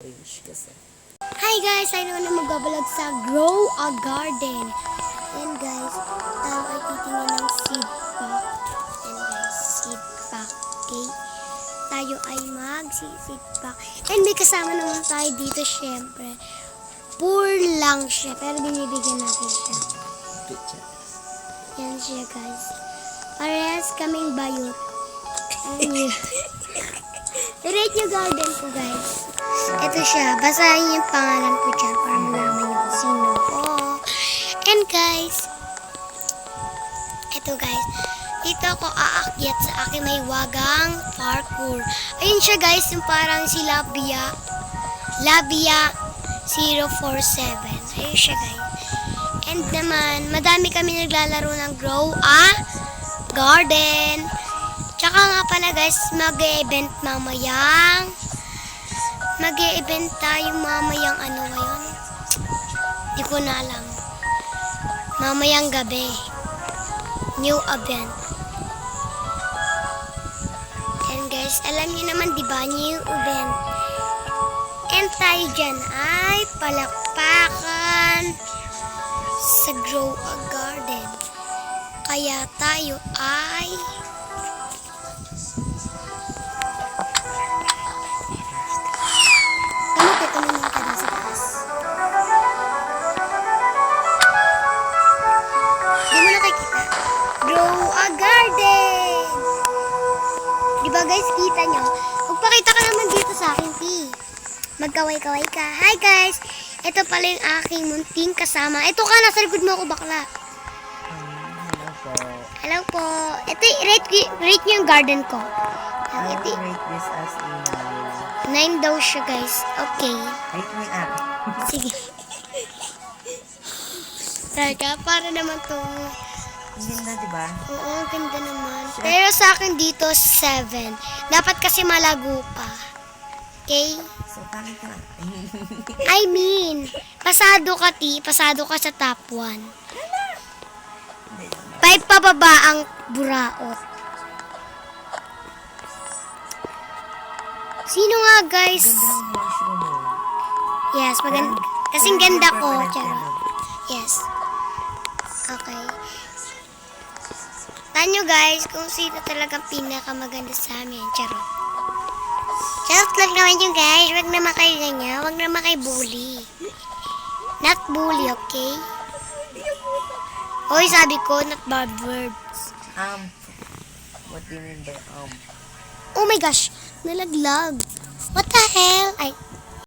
orange kasi. Hi guys! I know na magbabalag sa Grow a Garden. And guys, tayo ay titingin ng seed pack. And guys, seed pack. Okay? Tayo ay mag-seed pack. And may kasama naman tayo dito syempre. Poor lang siya, pero binibigyan natin siya. Yan siya guys. Parehas kaming bayot. Ayun. I-rate yung garden ko guys. Ito siya. Basahin yung pangalan ko dyan para malaman nyo kung sino ko. And guys, ito guys, dito ako aakyat sa aking may wagang parkour. Ayun siya guys, yung parang si Labia 047. Ayun siya guys. And naman, madami kami naglalaro ng Grow a Garden. Tsaka nga pala guys, mag-e-event tayo mamayang ano ngayon? Di ko na alam. Mamayang gabi. New event. And guys, alam niyo naman diba, new event. And tayo dyan ay palakpakan sa Grow a Garden. Kaya tayo ay tumingin ka na sa taas. Di mo nakikita? Grow a Garden! Diba guys, kita nyo? Magpakita ka naman dito sa akin, P. Magkaway-kaway ka. Hi guys! Ito pala yung aking munting kasama. Ito ka, nasa likod mo ako, bakla. Hello po. Hello po. Ito, rate nyo yung garden ko. I will rate this as a 9 daw siya guys. Okay. rate mo yung akin. Sige. Teka, para naman to. Ang ganda, diba? Oo, ganda naman. Pero sa akin dito, 7. Dapat kasi malago pa. Okay? So, pangit ka na. I mean, pasado ka, T. Pasado ka sa top 1. 5 pababa ang buraot. Sino nga, guys? Ganda ng mushroom mo. Yes, maganda. Kasing ganda ko. Charot. Yes. Okay. Tanyo guys, kung sino talagang pinakamaganda sa amin. Charot. Charot lang naman yung guys. Wag naman kayo ganyan. Wag naman kayo bully. Not bully, okay? Hoy, sabi ko, not bad words. What do you mean by Oh my gosh, nalaglag. What the hell? Ay,